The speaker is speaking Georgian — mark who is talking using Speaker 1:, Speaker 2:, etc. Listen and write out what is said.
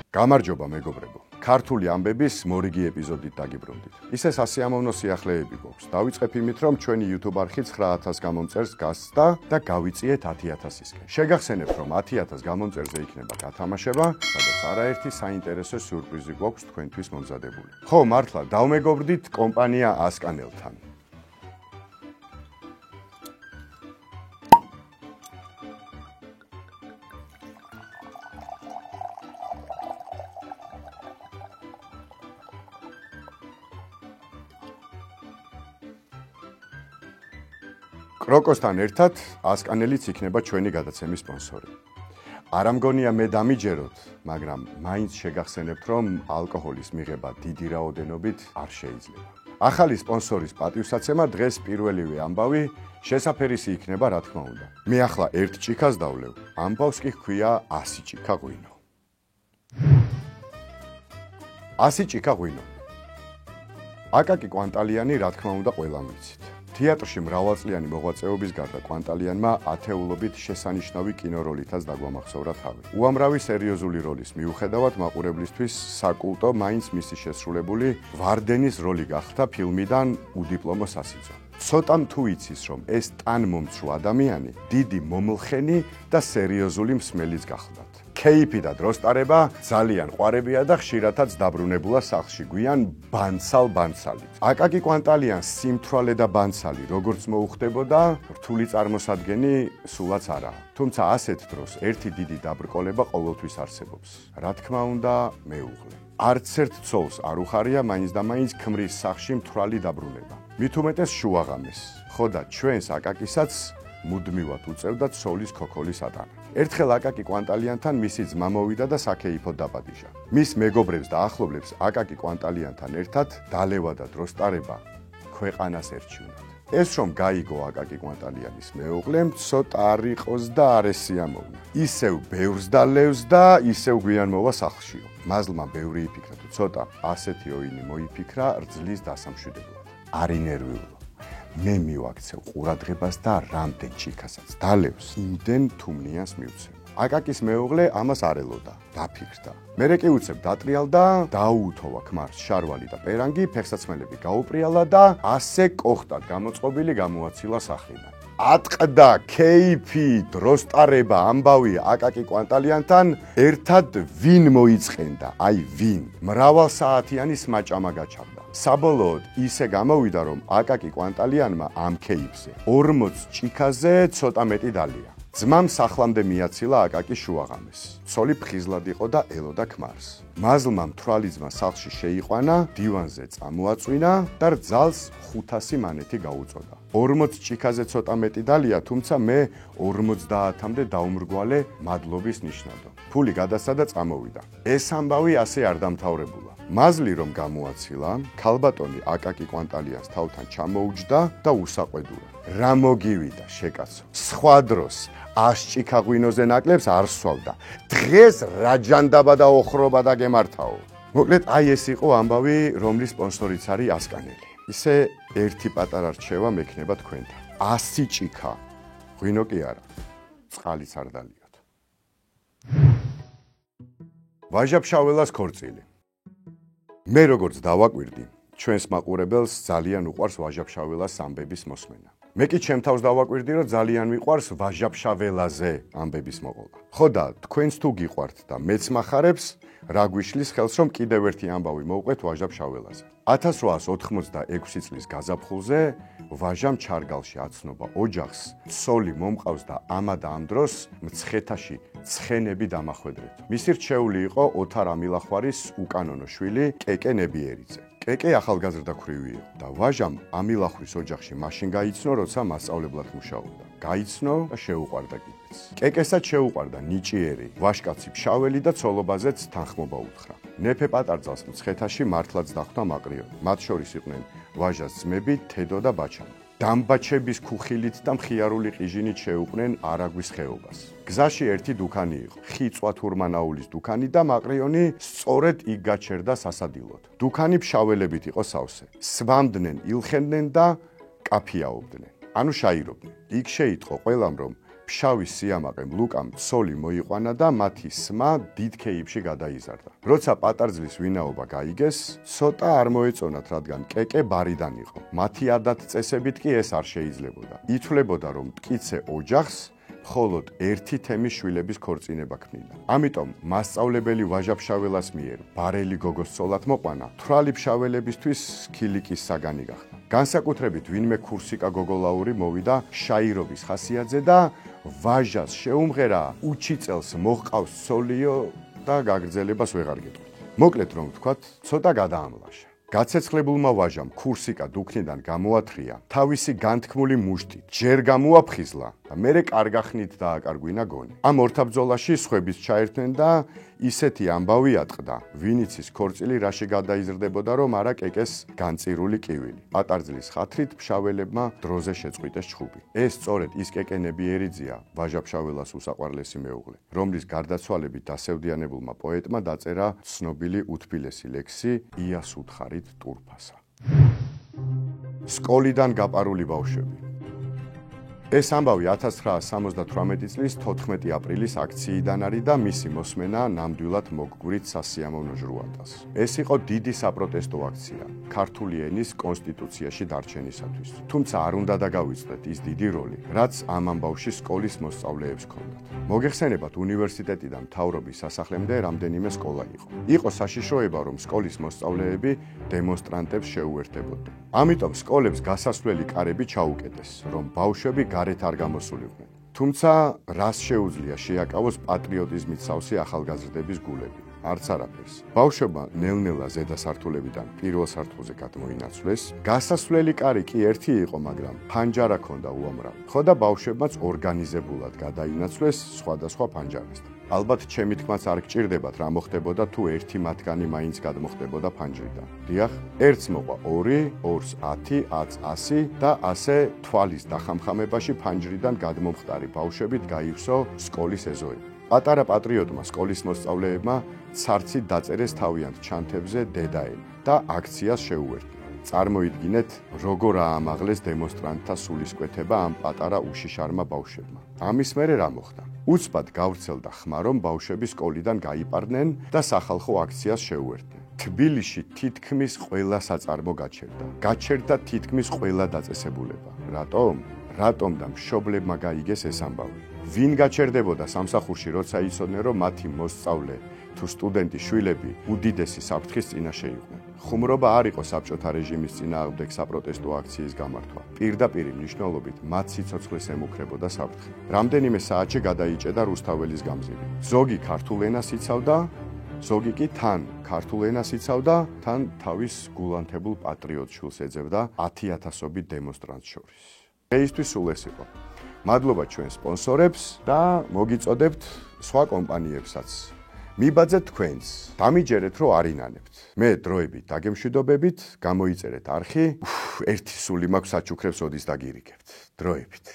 Speaker 1: გამარჯობა მეგობრებო. ქართული ამბების მორიგი ეპიზოდით დაგიბრუნდით. ისე სასიამოვნო სიახლეები გვაქვს. დავიწყებ იმით, რომ ჩვენი YouTube არხი 9000 გამომწერს გასცდა და გავიწიეთ 10000-ისკენ. შეგახსენებთ, რომ 10000 გამომწერზე იქნება გათამაშება, სადაც არაერთი საინტერესო სიურპრიზი გვაქვს თქვენთვის მომზადებული. ხო, მართლა დავმეგობრდით კომპანია ასკანელთან. კროკოსთან ერთად ასკანელიც იქნება ჩვენი გადაცემის სპონსორი. არ ამგონია მე დამიჯეროთ, მაგრამ მაინც შეგახსენებთ, რომ ალკოჰოლის მიღება დიდი რაოდენობით არ შეიძლება. ახალი სპონსორის პატივსაცემა დღეს პირველივე ამბავი შესაფერისი იქნება, რა თქმა უნდა. მე ახლა ერთ ჭიქას დავლევ, ამბავს კი ჰქვია 100 ჭიქა ღვინო. 100 ჭიქა ღვინო. აკაკი კვანტალიანი, რა თქმა უნდა, ყველამ ვიცით. თეატრში მრავალწლიანი მოღვაწეობის გარდა კვანტალიანმა ათეულობით შესანიშნავი კინოროლითაც დაგვამახსოვრა თავი. უამრავი სერიოზული როლის მიუხედავად მაყურებლისთვის საკულტო მაინც მისი შესრულებული ვარდენის როლი გახდა ფილმიდან უდიპლომო სასიძო. ცოტამ თუ იცის, რომ ეს ტანმომცრო ადამიანი დიდი მომლხენი და სერიოზული მსმელიც გახლდათ. ქეიფი და დროსტარება ძალიან ყვარებია და ხშირათაც დაბრუნებულა სახლში გვიან ბანცალ-ბანცალი. აკაკი კვანტალიანს სიმთვრალე და ბანცალი როგორც მოუხდებოდა, რთული წარმოსადგენი სულაც არაა. თუმცა ასეთ დროს ერთი დიდი დაბრკოლება ყოველთვის არსებობს. რა თქმა უნდა, მეუღლე. არც ერთ ცოლს არ უხარია მაინც და მაინც ქმრის სახლში მთვრალი დაბრუნება. მით უმეტეს შუაღამეს. ხო და ჩვენს აკაკისაც მუდმივად უწევდა ცოლის ქოქოლის ატანა. ერთხელ აკაკი კვანტალიანთან მისი ძმა მოვიდა და საქეიფოდ დაპატიჟა. მის მეგობრებს და ახლობლებს აკაკი კვანტალიანთან ერთად დალევა და დროსტარება ქვეყანას ერჩივნათ. ეს რომ გაიგო აკაკი კვანტალიანის მეუღლემ, ცოტა არ იყოს და არ ესიამოვნა. ისევ ბევრს დალევს და ისევ გვიან მოვა სახლშიო. მაზლმა ბევრი იფიქრა თუ ცოტა ასეთი ოინი მოიფიქრა რძლის დასამშვიდებლად. არ ინერვიულო. მე მივაქცევ ყურადღებას და რამდენ ჭიქასაც დალევს, იმდენ თუმნიანს მივცემ. აკაკის მეუღლე ამას არ ელოდა, დაფიქრდა. მერე კი უცებ დატრიალდა, დაუუთოვა ქმარს შარვალი და პერანგი, ფეხსაცმელები გაუპრიალა და ასე კოხტად გამოწყობილი გამოაცილა სახლიდან. ატყდა ქეიფი, დროსტარება, ამბავი აკაკი კვანტალიანთან ერთად ვინ მოიწყენდა, აი ვინ. მრავალსაათიანი სმაჭამა გაჩაღდა. საბოლოოდ ისე გამოვიდა, რომ აკაკი კვანტალიანმა ამ ქეიფზე 40 ჭიქაზე ცოტა მეტი დალია. ძმამ სახლამდე მიაცილა აკაკი შუაღამეს. ცოლი ფხიზლად იყო და ელოდა ქმარს. მაზლმა მთვრალი ძმა სახლში შეიყვანა, დივანზე წამოაწვინა და რძალს 500 მანეთი გაუწოდა. 40 ჭიქაზე ცოტა მეტი დალია, თუმცა მე 50-მდე დაუმრგვალე მადლობის ნიშნადო. ფული გადასცა და წამოვიდა. ეს ამბავი ასე არ დამთავრებულა. მაზლი რომ გამოაცილა, ქალბატონი აკაკი კვანტალიანს თავთან ჩამოუჯდა და უსაყვედურა. რა მოგივიდა შეკაცო. სხვა დროს 100 ჭიქა ღვინოზე ნაკლებს არ სვავდა. დღეს რა ჯანდაბა და ოხრობა დაგემართაო. მოკლედ აი ეს იყო ამბავი, რომლის სპონსორიც არის ასკანელი. ისე ერთი პატარა რჩევა მექნება თქვენთან. 100 ჭიქა. ღვინო კი არა. წყალიც არ დალიოთ. ვაჟა-ფშაველას ქორწილი. მე როგორც დავაკვირდი, ჩვენს მაყურებელს ძალიან უყვარს ვაჟა-ფშაველას ამბების მოსმენა. მე კი ჩემ თავს დავაკვირდი, რომ ძალიან მიყვარს ვაჟა-ფშაველაზე ამბების მოყოლა. ხო და თქვენს თუ გიყვართ და მეც მახარებს, რა გვიშლის ხელს, რომ კიდევ ერთი ამბავი მოვყვეთ ვაჟა-ფშაველაზე. 1886 წლის გაზაფხულზე ვაჟამ ჩარგალში აცნობა ოჯახს, ცოლი მომყავს და ამა და ამ დროს მცხეთაში ცხენები დამახვედრეთ. მისი რჩეული იყო ოთარ ამილახვარის უკანონო შვილი კეკე ნებიერიძე. კეკე ახალგაზრდა ქვრივი იყო და ვაჟამ ამილახვის ოჯახში მაშინ გაიცნო, როცა მასწავლებლად მუშაობდა. გაიცნო და შეუყვარდა კიდეც. კეკესაც შეუყვარდა ნიჭიერი, ვაჟკაცი ფშაველი და ცოლობაზეც თანხმობა უთხრა. ნეფე პატარძალს მცხეთაში მართლაც დახვდა მაყრიონი. მათ შორის იყვნენ ვაჟას ძმები თედო და ბაჩანა. დამბაჩების ქუხილით და მხიარული ყიჟინით შეუყვნენ არაგვის ხეობას. გზაში ერთი დუქანი იყო, ხიწვა თურმანაულის დუქანი და მაყრიონი სწორედ იქ გაჩერდა სასადილოდ. დუქანი ფშაველებით იყო სავსე. სვამდნენ, ილხენდნენ და კაფიაობდნენ. ანუ შაირობდნენ. იქ შეიტყო ყველამ, რომ ფშავის სიამაყემ ლუკამ ცოლი მოიყვანა და მათი სმა დიდ ქეიფში გადაიზარდა. როცა პატარძლის ვინაობა გაიგეს, ცოტა არ მოეწონათ, რადგან კეკე ბარიდან იყო. მათი ადათ-წესებით კი ეს არ შეიძლებოდა. ითვლებოდა, რომ მტკიცე ოჯახს მხოლოდ ერთი თემის შვილების ქორწინება ქმნიდა. ამიტომ მასწავლებელი ვაჟა ფშაველას მიერ ბარელი გოგოს ცოლად მოყვანა თვრალი ფშაველებისთვის ქილიკის საგანი გახდა. განსაკუთრებით ვინმე ქურსიკა გოგოლაური მოვიდა შაირობის ხასიათზე და ვაჟას შეუმღერა უჩი წელს მოჰყავს ცოლიო და გაგრძელებას ვეღარ გეტყვით. მოკლედ რომ ვთქვათ, ცოტა გადაამლაშა. გაცეცხლებულმა ვაჟამ ქურსიკა დუქნიდან გამოათრია თავისი განთქმული მუშტით, ჯერ გამოაფხიზლა და მერე კარგახნით დააკარგვინა გონი. ამ ორთაბძოლაში სხვებიც ჩაერთნენ და ისეთი ამბავი ატყდა, ვინიცის ქორწილი რაში გადაიზრდებოდა, რომ არა კეკეს განწირული კივილი. პატარძლის ხათრით ფშაველებმა დროზე შეწყვიტეს ჩხუბი. ეს სწორედ ის კეკენები ერიძია ვაჟა ფშაველას უსაყვარლესი მეუღლე, რომლის გარდაცვალებით დასევდიანებულმა პოეტმა დაწერა ცნობილი უთბილესი ლექსი იას უთხარით ტურფასა. სკოლიდან გაპარული ბავშვები. ეს ამბავი 1978 წლის 14 აპრილის აქციიდან არის და მისი მოსმენა ნამდვილად მოგგვირით სასიამოვნო ჟრუატას. ეს იყო დიდი საპროტესტო აქცია ქართული ენის კონსტიტუციაში დარჩენისათვის. თუმცა არ უნდა დაგავიწყდეთ ის დიდი როლი, რაც ამ ამბავში სკოლის მოსწავლეებს ჰქონდათ. მოგეხსენებათ უნივერსიტეტიდან მთავრობის სასახლემდე რამდენიმე სკოლა იყო. იყო საშიშროება, რომ სკოლის მოსწავლეები დემონსტრანტებს შეუერთებოდნენ. ამიტომ სკოლებს გასასვლელი კარები ჩაუკეტეს, რომ ბავშვები გარეთ არ გამოსულიყვნენ. თუმცა რას შეუძლია შეაკავოს პატრიოტიზმით სავსე ახალგაზრდების გულები? არც არაფერს. ბავშვებმა ნელ-ნელა ზედა სართულებიდან პირველ სართულზე გადმოინაცვლეს. გასასვლელი კარი კი ერთი იყო, მაგრამ ფანჯარა ჰქონდა უამრავი. ხო და ბავშვებმაც ორგანიზებულად გადაინაცვლეს სხვადასხვა ფანჯარასთან. ალბათ ჩემი თქმაც არ გჭირდებათ, რა მოხდებოდა თუ ერთი მათგანი მაინც გადმოხდებოდა ფანჯრიდან. დიახ, ერთს მოყვა 2, ორს 10, 10 100 და ასე თვალის დახამხამებაში ფანჯრიდან გადმომხტარი ბავშვებით გაივსო სკოლის ეზოები. პატარა პატრიოტმა სკოლის მოსწავლეებმა ცარცით დაწერეს თავიანთ ჩანთებზე დედაენი და აქციას შეუერთდნენ. წარმოიდგინეთ, როგორ აამაღლეს დემონსტრანტთა სულისკვეთება ამ პატარა უშიშარმა ბავშვებმა. ამის მერე რა მოხდა? უცბად გავრცელდა ხმა, რომ ბავშვები სკოლიდან გაიპარდნენ და სახალხო აქციას შეუერთდნენ. თბილისში თითქმის ყველა საწარმო გაჩერდა. გაჩერდა თითქმის ყველა დაწესებულება. რატომ? რატომ და მშობლებმა გაიგეს ეს ამბავი? ვინ გაჩერდებოდა სამსახურში, როცა იცოდნენ, რომ მათი მოსწავლე თუ სტუდენტი შვილები უდიდესი საფრთხის წინაშე იყვნენ? ხუმრობა არ იყო საბჭოთა რეჟიმის წინააღმდეგ საპროტესტო აქციის გამართვა. პირდაპირი მნიშვნელობით მათ სიცოცხლეს ემუქრებოდა საფრთხე. რამდენიმე საათში გადაიჭედა რუსთაველის გამზირი. ზოგი ქართულ ენას იცავდა, ზოგი კი თან ქართულ ენას იცავდა, თან თავის გულანთებულ პატრიოტ შვილს ეძებდა 10,000-ობით დემონსტრანტს შორის. დღეისთვის სულ ეს იყო. მადლობა ჩვენ სპონსორებს და მოგიწოდებთ სხვა კომპანიებსაც. მიბაძეთ თქვენს, დამიჯერეთ, რომ არინანებთ. მე დროებით დაგემშვიდობებით, გამოიწერეთ არხი, ერთი სული მაქვს საჩუქრებს ოდის დაგირიგებთ. დროებით.